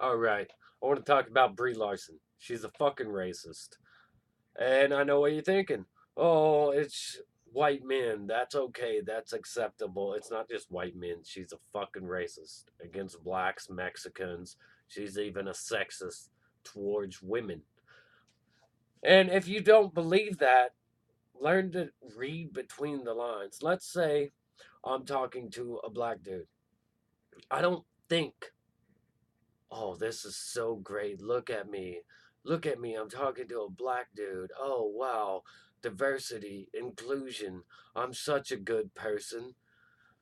Alright, I want to talk about Brie Larson. She's a fucking racist. And I know what you're thinking. Oh, it's white men. That's okay. That's acceptable. It's not just white men. She's a fucking racist against blacks, Mexicans. She's even a sexist towards women. And if you don't believe that, learn to read between the lines. Let's say I'm talking to a black dude. I don't think, oh, this is so great. Look at me. Look at me. I'm talking to a black dude. Oh, wow. Diversity, inclusion. I'm such a good person.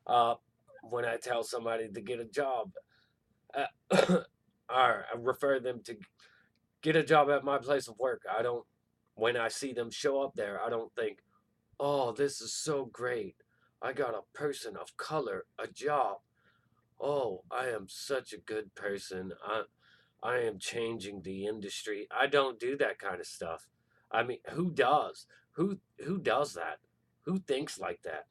Uh, when I tell somebody to get a job, or I refer them to get a job at my place of work, I don't, when I see them show up there, I don't think, oh, this is so great. I got a person of color, a job. Oh, I am such a good person. I am changing the industry. I don't do that kind of stuff. I mean, who does? Who does that? Who thinks like that?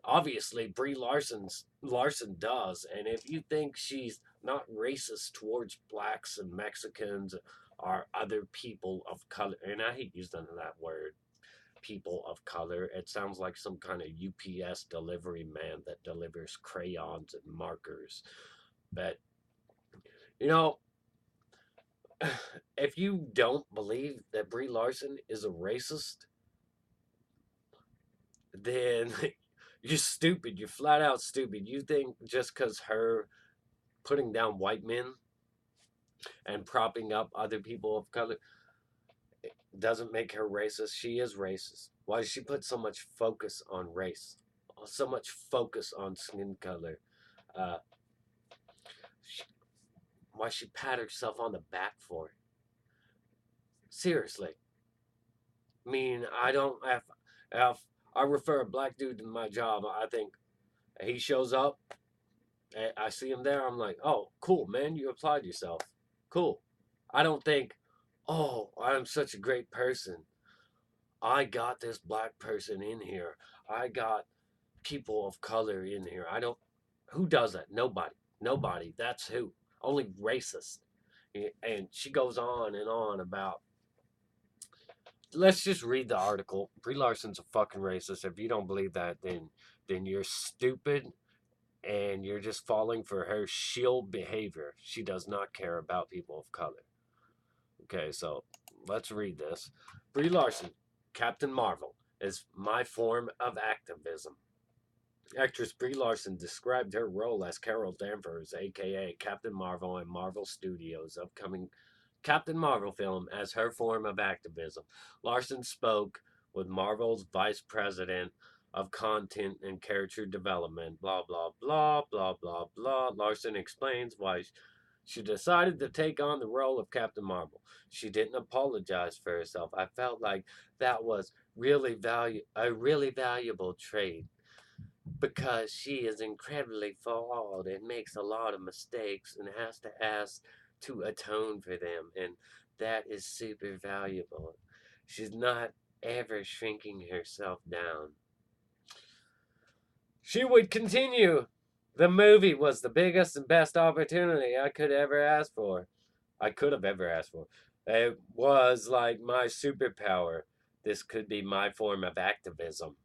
Obviously, Larson does, and if you think she's not racist towards blacks and Mexicans or other people of color, and I hate using that word, people of color. It sounds like some kind of UPS delivery man that delivers crayons and markers. But you know, if you don't believe that Brie Larson is a racist, then you're stupid. You're flat out stupid. You think just because her putting down white men and propping up other people of color doesn't make her racist. She is racist. Why does she put so much focus on race? So much focus on skin color? Uh, she, why she pat herself on the back for it? Seriously. I mean, I don't. If I refer a black dude to my job, I think he shows up. I see him there. I'm like, oh, cool, man. You applied yourself. Cool. I don't think, oh, I'm such a great person. I got this black person in here. I got people of color in here. I don't. Who does that? Nobody. Nobody. That's who. Only racist. And she goes on about. Let's just read the article. Brie Larson's a fucking racist. If you don't believe that, then you're stupid and you're just falling for her shield behavior. She does not care about people of color. Okay, so let's read this. Brie Larson, Captain Marvel, is my form of activism. Actress Brie Larson described her role as Carol Danvers, aka Captain Marvel, in Marvel Studios' upcoming Captain Marvel film as her form of activism. Larson spoke with Marvel's vice president of content and character development, blah, blah, blah, blah, blah, blah. Larson explains why she decided to take on the role of Captain Marvel. She didn't apologize for herself. I felt like that was a really valuable trait because she is incredibly flawed and makes a lot of mistakes and has to ask to atone for them, and that is super valuable. She's not ever shrinking herself down. She would continue. The movie was the biggest and best opportunity I could ever ask for. I could have ever asked for. It was like my superpower. This could be my form of activism.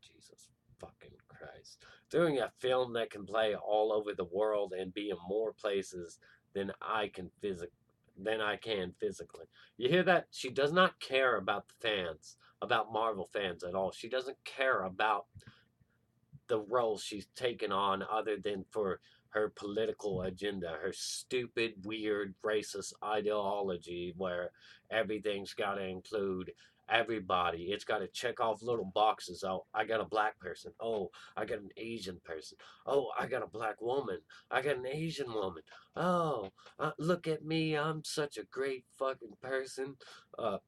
Jesus fucking Christ. Doing a film that can play all over the world and be in more places than I can physically. You hear that? She does not care about the fans, about Marvel fans at all. She doesn't care about the role she's taken on other than for her political agenda, her stupid, weird, racist ideology where everything's got to include everybody. It's got to check off little boxes. Oh, I got a black person. Oh, I got an Asian person. Oh, I got a black woman. I got an Asian woman. Oh, look at me. I'm such a great fucking person. Uh,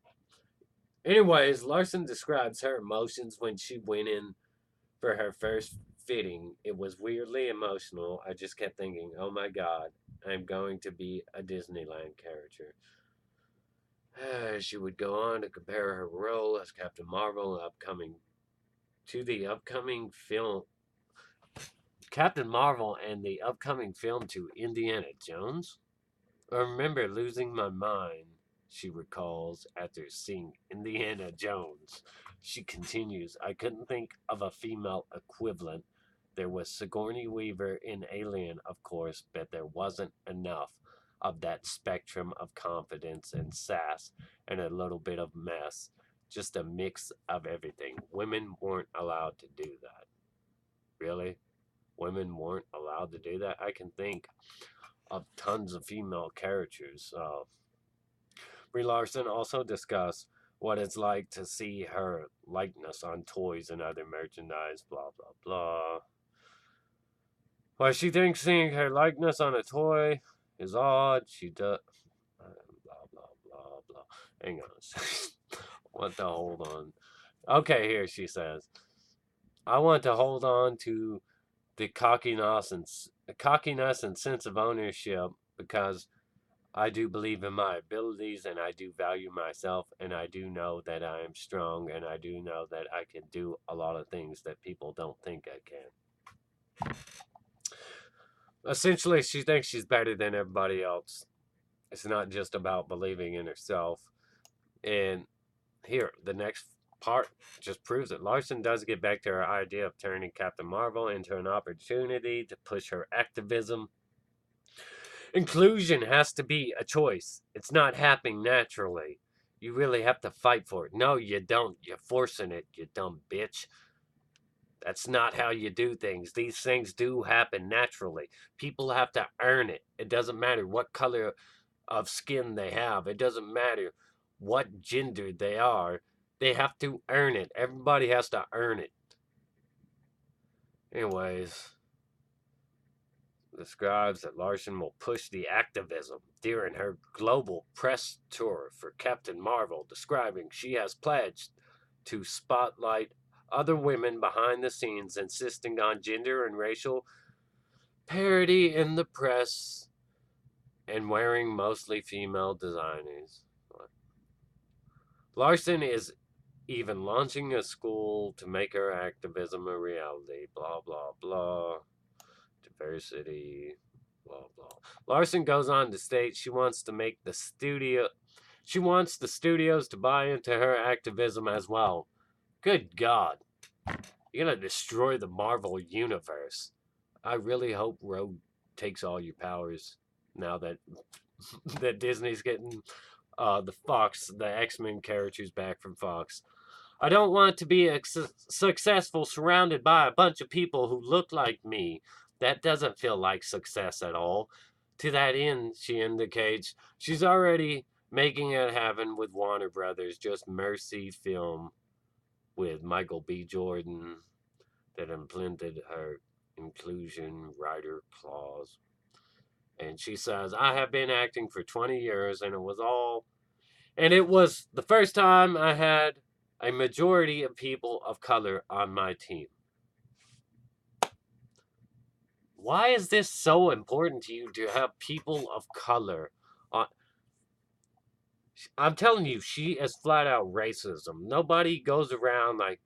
Anyways, Larson describes her emotions when she went in for her first fitting. It was weirdly emotional. I just kept thinking, oh my god, I'm going to be a Disneyland character. She would go on to compare her role as Captain Marvel to the upcoming film Captain Marvel and the upcoming film to Indiana Jones. I remember losing my mind, she recalls after seeing Indiana Jones. She continues, I couldn't think of a female equivalent. There was Sigourney Weaver in Alien, of course, but there wasn't enough of that spectrum of confidence and sass and a little bit of mess. Just a mix of everything. Women weren't allowed to do that. Really? Women weren't allowed to do that? I can think of tons of female characters. Brie Larson also discussed what it's like to see her likeness on toys and other merchandise, blah, blah, blah. Why she thinks seeing her likeness on a toy is odd, she does. Blah, blah, blah, blah. Hang on. What the hold on? Okay, here she says, I want to hold on to the cockiness and sense of ownership because I do believe in my abilities and I do value myself and I do know that I am strong and I do know that I can do a lot of things that people don't think I can. Essentially, she thinks she's better than everybody else. It's not just about believing in herself. And here, the next part just proves it. Larson does get back to her idea of turning Captain Marvel into an opportunity to push her activism. Inclusion has to be a choice. It's not happening naturally. You really have to fight for it. No, you don't. You're forcing it, you dumb bitch. That's not how you do things. These things do happen naturally. People have to earn it. It doesn't matter what color of skin they have, it doesn't matter what gender they are. They have to earn it. Everybody has to earn it. Anyways, describes that Larson will push the activism during her global press tour for Captain Marvel, describing she has pledged to spotlight other women behind the scenes, insisting on gender and racial parity in the press and wearing mostly female designers. Larson is even launching a school to make her activism a reality. Blah, blah, blah. Diversity, blah blah. Larson goes on to state she wants to make the studio she wants the studios to buy into her activism as well. Good God. You're gonna destroy the Marvel universe. I really hope Rogue takes all your powers now that that Disney's getting the X-Men characters back from Fox. I don't want to be successful surrounded by a bunch of people who look like me. That doesn't feel like success at all. To that end, she indicates she's already making it happen with Warner Brothers, just Mercy Film with Michael B. Jordan that implemented her inclusion writer clause. And she says, I have been acting for 20 years and it was the first time I had a majority of people of color on my team. Why is this so important to you to have people of color on? I'm telling you, she is flat out racism. Nobody goes around like,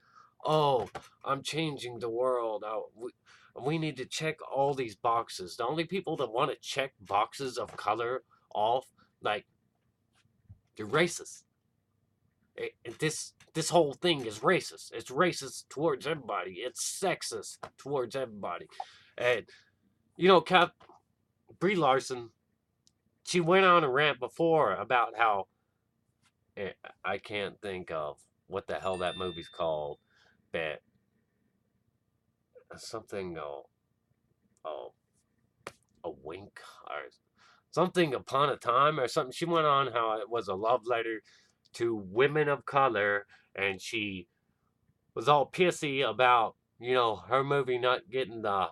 oh, I'm changing the world. We need to check all these boxes. The only people that want to check boxes of color off, like, they're racist. This whole thing is racist. It's racist towards everybody. It's sexist towards everybody. And Cap Brie Larson, she went on a rant before about how I can't think of what the hell that movie's called, but something oh a wink or something upon a time or something. She went on how it was a love letter to women of color, and she was all pissy about her movie not getting the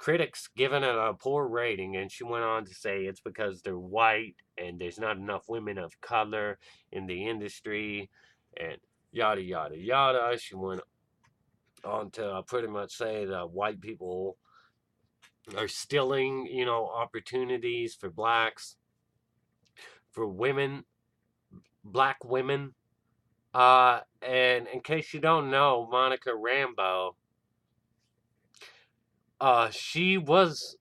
critics giving it a poor rating, and she went on to say it's because they're white and there's not enough women of color in the industry, and yada yada yada. She went on to pretty much say that white people are stealing, opportunities for blacks, for women, black women. And in case you don't know, Monica Rambeau, uh, she was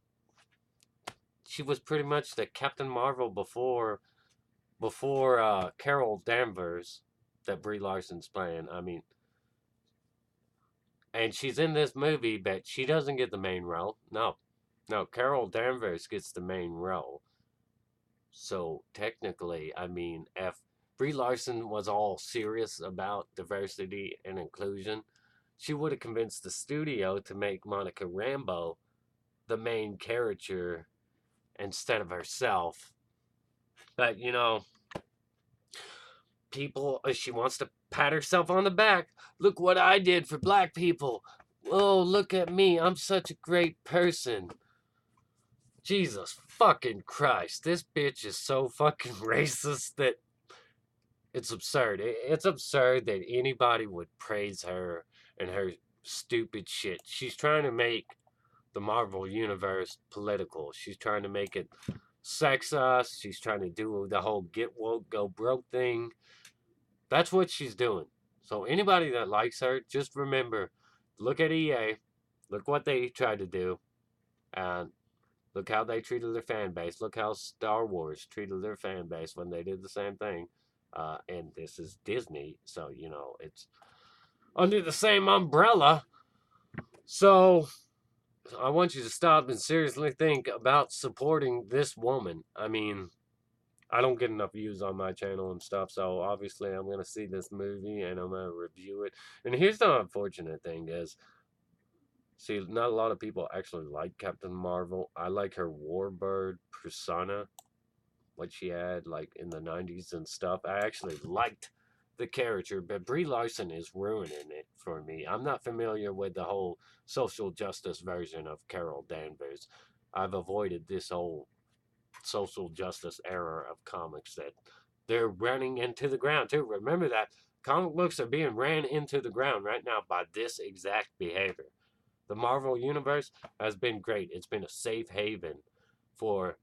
she was pretty much the Captain Marvel before Carol Danvers that Brie Larson's playing. I mean, and she's in this movie, but she doesn't get the main role. No, no, Carol Danvers gets the main role. So technically, I mean, if Brie Larson was all serious about diversity and inclusion, she would have convinced the studio to make Monica Rambeau the main character instead of herself. But people, she wants to pat herself on the back. Look what I did for black people. Oh, look at me. I'm such a great person. Jesus fucking Christ. This bitch is so fucking racist that it's absurd. It's absurd that anybody would praise her and her stupid shit. She's trying to make the Marvel Universe political. She's trying to make it sexist. She's trying to do the whole get woke, go broke thing. That's what she's doing. So anybody that likes her, just remember, look at EA, look what they tried to do, and look how they treated their fan base. Look how Star Wars treated their fan base when they did the same thing. And this is Disney, so it's under the same umbrella. So I want you to stop and seriously think about supporting this woman. I mean, I don't get enough views on my channel and stuff, so obviously I'm gonna see this movie and I'm gonna review it. And here's the unfortunate thing is, see, not a lot of people actually like Captain Marvel. I like her Warbird persona, what she had like in the 90s and stuff. I actually liked the character, but Brie Larson is ruining it for me. I'm not familiar with the whole social justice version of Carol Danvers. I've avoided this whole social justice era of comics that they're running into the ground too. Remember that comic books are being ran into the ground right now by this exact behavior. The Marvel Universe has been great. It's been a safe haven for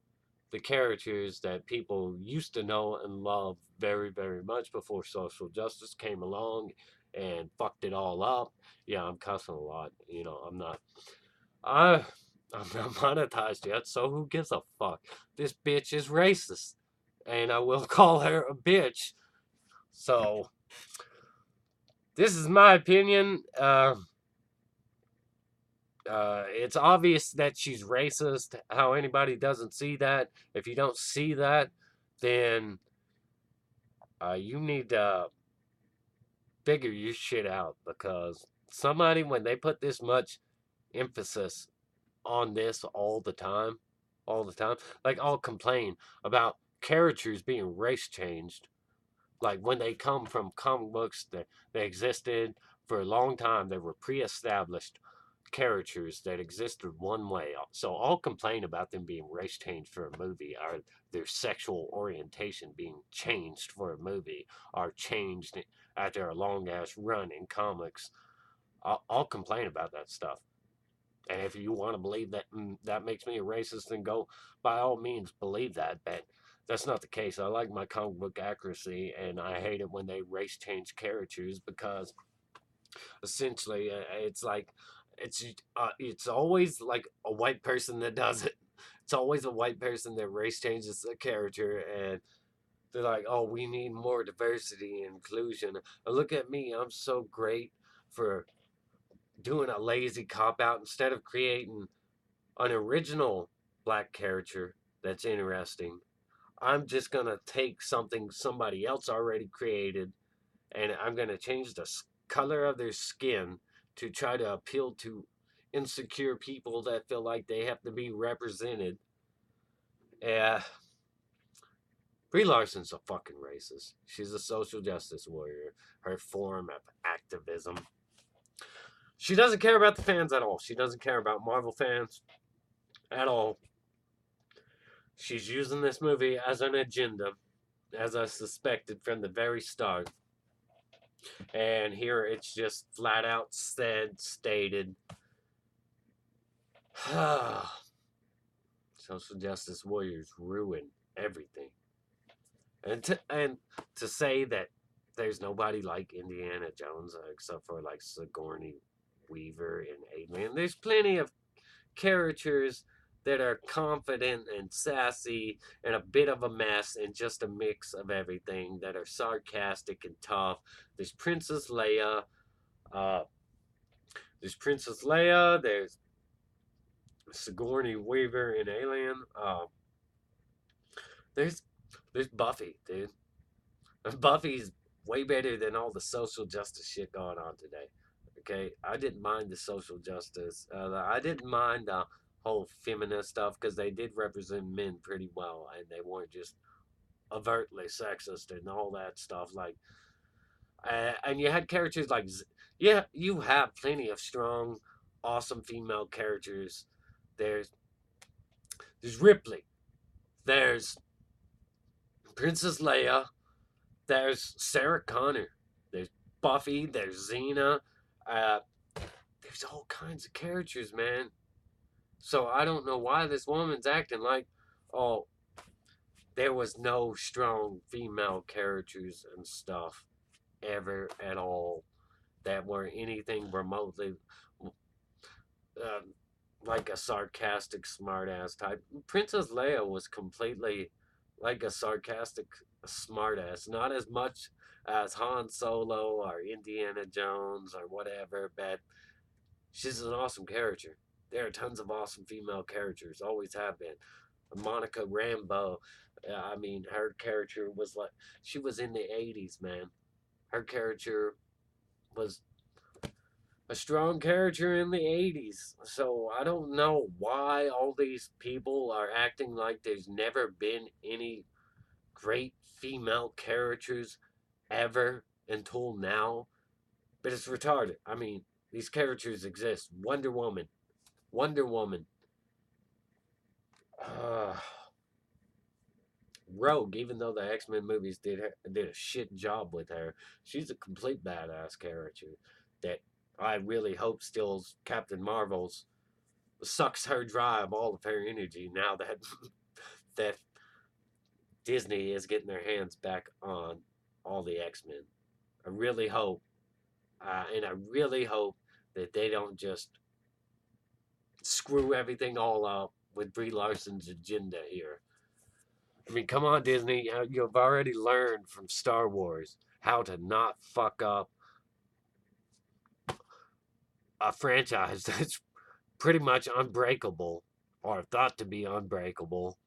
the characters that people used to know and love very, very much before social justice came along and fucked it all up. Yeah, I'm cussing a lot. I'm not. I I'm not monetized yet, so who gives a fuck? This bitch is racist, and I will call her a bitch. So this is my opinion. It's obvious that she's racist. How anybody doesn't see that? If you don't see that, then you need to figure your shit out, because somebody, when they put this much emphasis on this all the time, like I'll complain about characters being race changed. Like when they come from comic books that they existed for a long time, they were pre-established characters that existed one way. So I'll complain about them being race changed for a movie, or their sexual orientation being changed for a movie, or changed after a long ass run in comics. I'll complain about that stuff. And if you want to believe that that makes me a racist, then go by all means believe that. But that's not the case. I like my comic book accuracy, and I hate it when they race change characters, because essentially it's like it's always like a white person that does it. It's always a white person that race changes a character, and they're like, "Oh, we need more diversity and inclusion." And look at me, I'm so great for doing a lazy cop out instead of creating an original black character that's interesting. I'm just gonna take something somebody else already created, and I'm gonna change the color of their skin to try to appeal to insecure people that feel like they have to be represented. Uh, Brie Larson's a fucking racist. She's a social justice warrior. Her form of activism. She doesn't care about the fans at all. She doesn't care about Marvel fans at all. She's using this movie as an agenda, as I suspected from the very start. And here it's just flat out stated. Social justice warriors ruin everything. And to say that there's nobody like Indiana Jones except for like Sigourney Weaver and Alien. There's plenty of characters that are confident and sassy and a bit of a mess and just a mix of everything, that are sarcastic and tough. There's Princess Leia. Uh, there's Princess Leia. There's Sigourney Weaver in Alien. There's there's Buffy, dude. Buffy's way better than all the social justice shit going on today. Okay, I didn't mind the social justice. I didn't mind the whole feminist stuff because they did represent men pretty well, and they weren't just overtly sexist and all that stuff. Like, and you had characters like, yeah, you have plenty of strong, awesome female characters. There's there's Ripley. There's Princess Leia. There's Sarah Connor. There's Buffy. There's Xena. Uh, there's all kinds of characters, man. So I don't know why this woman's acting like, oh, there was no strong female characters and stuff ever at all that were anything remotely uh, like a sarcastic smartass type. Princess Leia was completely like a sarcastic smartass, not as much as Han Solo or Indiana Jones or whatever, but she's an awesome character. There are tons of awesome female characters, always have been. Monica Rambeau, I mean, her character was like, she was in the 80s, man. Her character was a strong character in the 80s. So I don't know why all these people are acting like there's never been any great female characters ever until now. But it's retarded. I mean, these characters exist. Wonder Woman. Wonder Woman. Uh, Rogue, even though the X-Men movies did a shit job with her, she's a complete badass character that I really hope steals Captain Marvel's, sucks her dry of all of her energy now that that Disney is getting their hands back on all the X-Men. I really hope, and I really hope that they don't just screw everything all up with Brie Larson's agenda here. I mean, come on, Disney. You've already learned from Star Wars how to not fuck up a franchise that's pretty much unbreakable or thought to be unbreakable.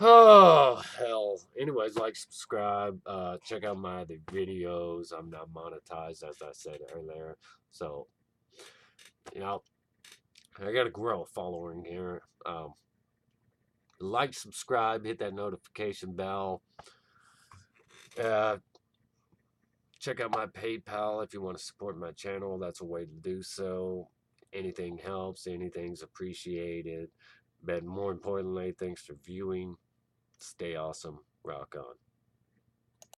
Oh, hell. Anyways, like, subscribe, check out my other videos. I'm not monetized, as I said earlier. So, you know, I got to grow a following here. Like, subscribe, hit that notification bell. Uh, Check out my PayPal if you want to support my channel. That's a way to do so. Anything helps, anything's appreciated. But more importantly, thanks for viewing. Stay awesome. Rock on.